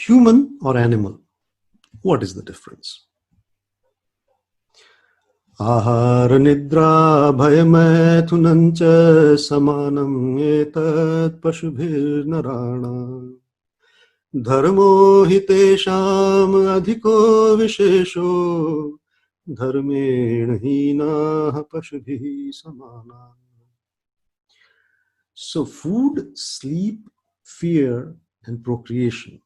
human or animal? What is the difference? āhāra-nidrā-bhaya-maithunaṃ ca samānāḥ etat pashubhiḥ dharmo hi teṣhāmadhiko visheṣho dharmeṇa hīnāḥ pashubhiḥ samānāḥ. So food, sleep, fear, and procreation,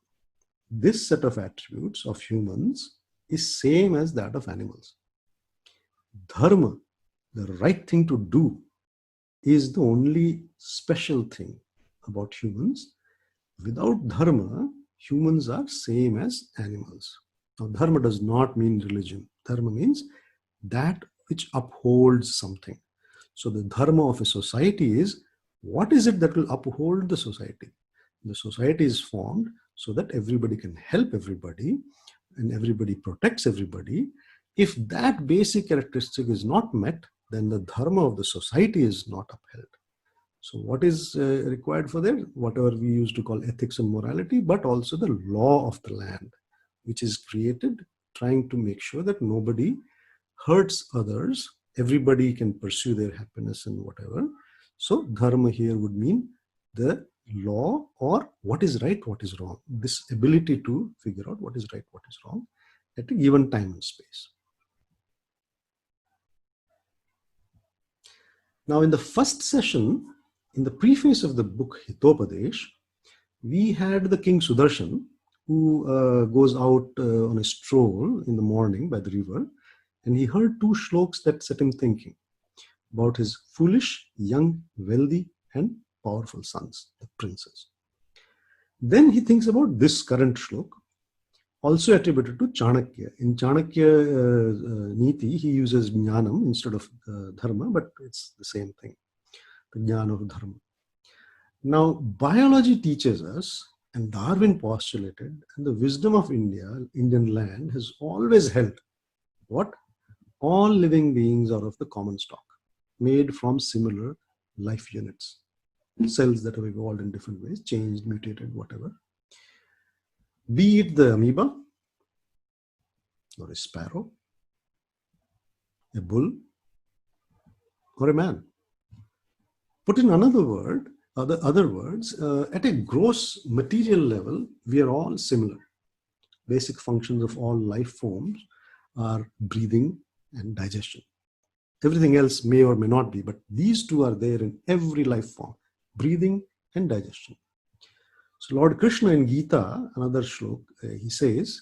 this set of attributes of humans is same as that of animals. Dharma, the right thing to do, is the only special thing about humans. Without dharma, humans are same as animals. Now, dharma does not mean religion. Dharma means that which upholds something. So the dharma of a society is, what is it that will uphold the society? The society is formed so that everybody can help everybody and everybody protects everybody. If that basic characteristic is not met, then the dharma of the society is not upheld. So what is required for that? Whatever we used to call ethics and morality, but also the law of the land, which is created trying to make sure that nobody hurts others. Everybody can pursue their happiness and whatever. So dharma here would mean the law, or what is right, what is wrong. This ability to figure out what is right, what is wrong at a given time and space. Now in the first session, in the preface of the book Hitopadeshaḥ, we had the King Sudarshan, who goes out on a stroll in the morning by the river, and he heard two shlokas that set him thinking about his foolish, young, wealthy, and powerful sons, the princes. Then he thinks about this current shlok, also attributed to Chanakya. In Chanakya Niti, he uses jnanam instead of dharma, but it's the same thing, the jnana of dharma. Now, biology teaches us, and Darwin postulated, and the wisdom of Indian land has always held, what? All living beings are of the common stock, made from similar life units. Cells that have evolved in different ways, changed, mutated, whatever. Be it the amoeba, or a sparrow, a bull, or a man. Put in other words, at a gross material level, we are all similar. Basic functions of all life forms are breathing and digestion. Everything else may or may not be, but these two are there in every life form, breathing and digestion. So Lord Krishna in Gita, another shlok, he says,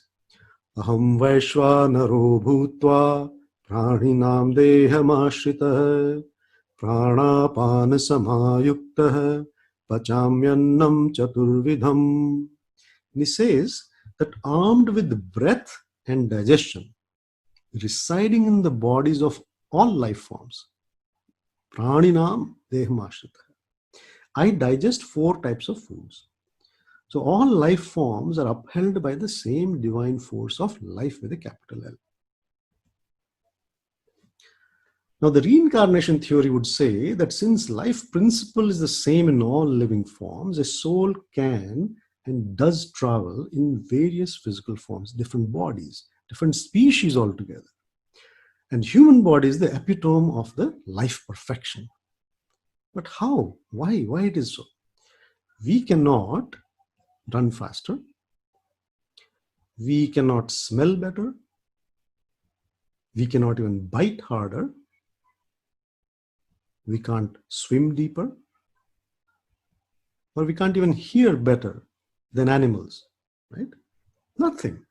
Aham vaishvanaro bhutva praninam dehamashritaha pranapana samayuktaha pachamyannam chaturvidham. And he says that armed with breath and digestion, residing in the bodies of all life forms, praninam dehamashritaha, I digest 4 types of foods. So all life forms are upheld by the same divine force of life with a capital L. Now the reincarnation theory would say that since life principle is the same in all living forms, a soul can and does travel in various physical forms, different bodies, different species altogether. And human body is the epitome of the life perfection. But how? Why it is so? We cannot run faster. We cannot smell better. We cannot even bite harder. We can't swim deeper. Or we can't even hear better than animals, right? Nothing.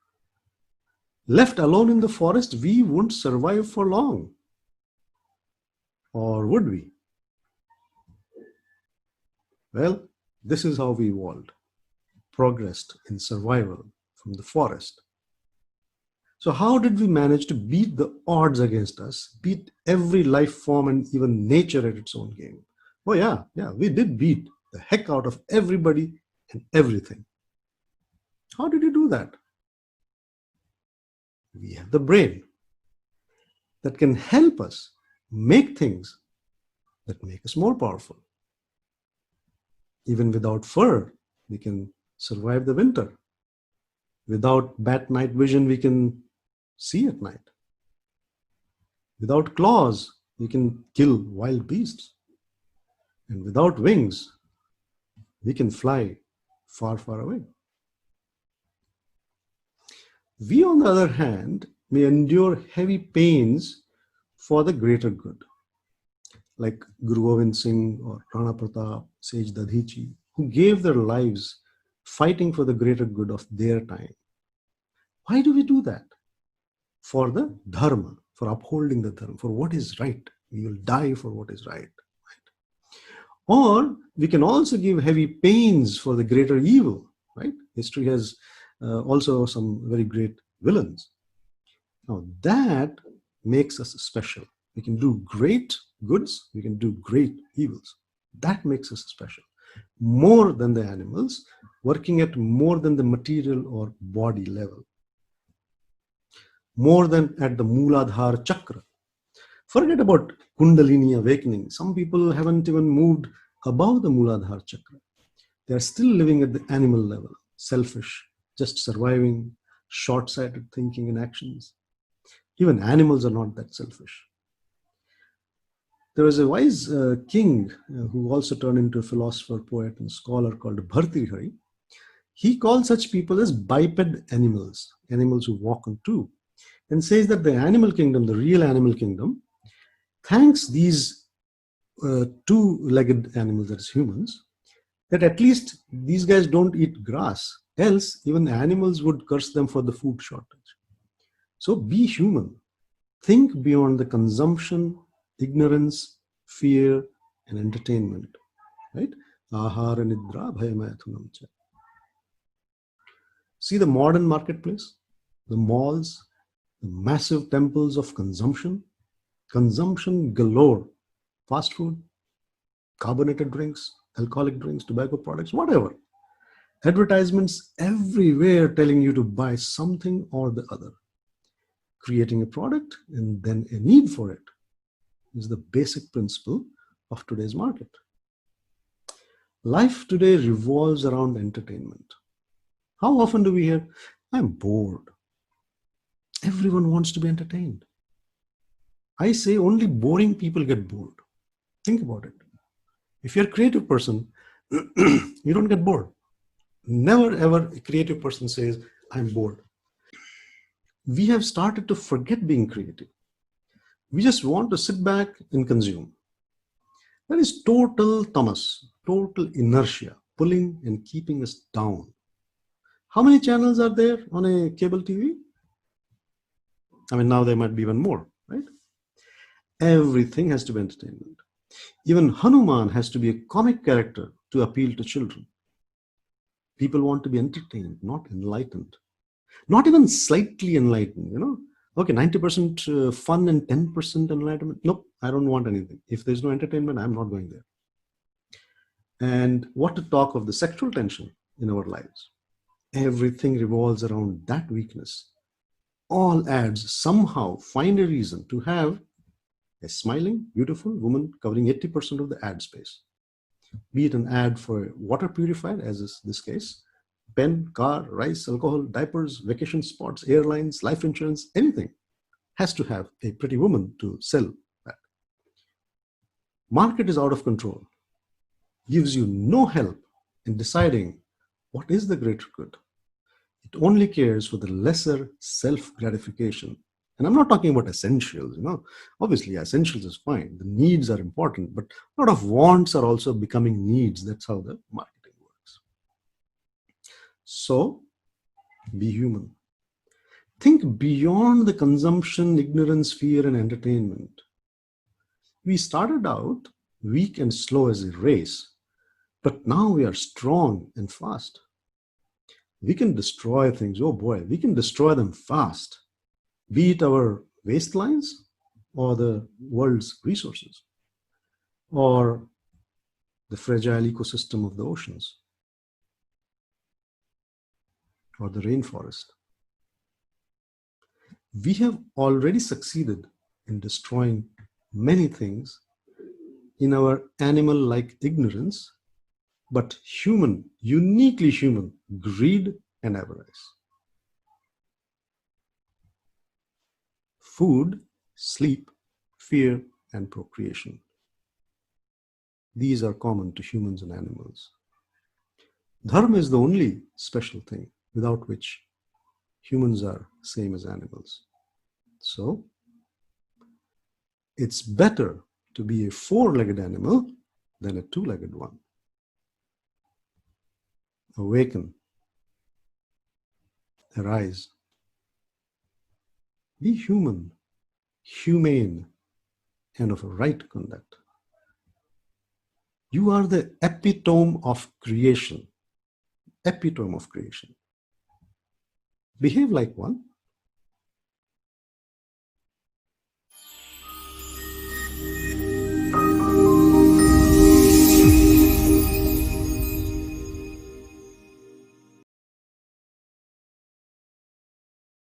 Left alone in the forest, we won't survive for long. Or would we? Well, this is how we evolved, progressed in survival from the forest. So how did we manage to beat the odds against us, beat every life form and even nature at its own game? Oh yeah, we did beat the heck out of everybody and everything. How did you do that? We have the brain that can help us make things that make us more powerful. Even without fur, we can survive the winter. Without bat night vision, we can see at night. Without claws, we can kill wild beasts. And without wings, we can fly far, far away. We, on the other hand, may endure heavy pains for the greater good, like Guru Govind Singh or Rana Pratap, Sage Dadhichi, who gave their lives fighting for the greater good of their time. Why do we do that? For the dharma, for upholding the dharma, for what is right. We will die for what is right. Or we can also give heavy pains for the greater evil, right? History has also some very great villains. Now that makes us special. We can do great goods, we can do great evils. That makes us special. More than the animals, working at more than the material or body level. More than at the Mooladhara chakra. Forget about Kundalini awakening. Some people haven't even moved above the Mooladhara chakra. They are still living at the animal level, selfish, just surviving, short-sighted thinking and actions. Even animals are not that selfish. There was a wise king who also turned into a philosopher, poet, and scholar called Bhartrihari. He called such people as biped animals, animals who walk on two, and says that the animal kingdom, the real animal kingdom, thanks these two-legged animals, that is humans, that at least these guys don't eat grass, else even animals would curse them for the food shortage. So be human. Think beyond the consumption, ignorance, fear, and entertainment. Right? āhāra-nidrā-bhaya-maithunaṃ. See the modern marketplace, the malls, the massive temples of consumption galore, fast food, carbonated drinks, alcoholic drinks, tobacco products, whatever. Advertisements everywhere telling you to buy something or the other. Creating a product and then a need for it is the basic principle of today's market. Life today revolves around entertainment. How often do we hear, I'm bored? Everyone wants to be entertained. I say only boring people get bored. Think about it. If you're a creative person, you don't get bored. Never ever a creative person says, I'm bored. We have started to forget being creative. We just want to sit back and consume. That is total tamas, total inertia, pulling and keeping us down. How many channels are there on a cable TV? I mean, now there might be even more, right? Everything has to be entertainment. Even Hanuman has to be a comic character to appeal to children. People want to be entertained, not enlightened. Not even slightly enlightened, Okay, 90% fun and 10% enlightenment. Nope, I don't want anything. If there's no entertainment, I'm not going there. And what to talk of the sexual tension in our lives? Everything revolves around that weakness. All ads somehow find a reason to have a smiling, beautiful woman covering 80% of the ad space. Be it an ad for a water purifier, as is this case, pen, car, rice, alcohol, diapers, vacation spots, airlines, life insurance, anything has to have a pretty woman to sell that. Market is out of control, gives you no help in deciding what is the greater good. It only cares for the lesser self-gratification. And I'm not talking about essentials, Obviously, essentials is fine. The needs are important, but a lot of wants are also becoming needs. That's how the marketing works. So, be human. Think beyond the consumption, ignorance, fear, and entertainment. We started out weak and slow as a race, but now we are strong and fast. We can destroy things. Oh boy, we can destroy them fast. Be it our waistlines or the world's resources or the fragile ecosystem of the oceans or the rainforest. We have already succeeded in destroying many things in our animal-like ignorance, but human, uniquely human, greed and avarice. food, sleep, fear, and procreation. These are common to humans and animals. Dharma is the only special thing without which humans are same as animals. So, it's better to be a four-legged animal than a two-legged one. Awaken. Arise. Be human, humane, and of right conduct. You are the epitome of creation. Epitome of creation. Behave like one.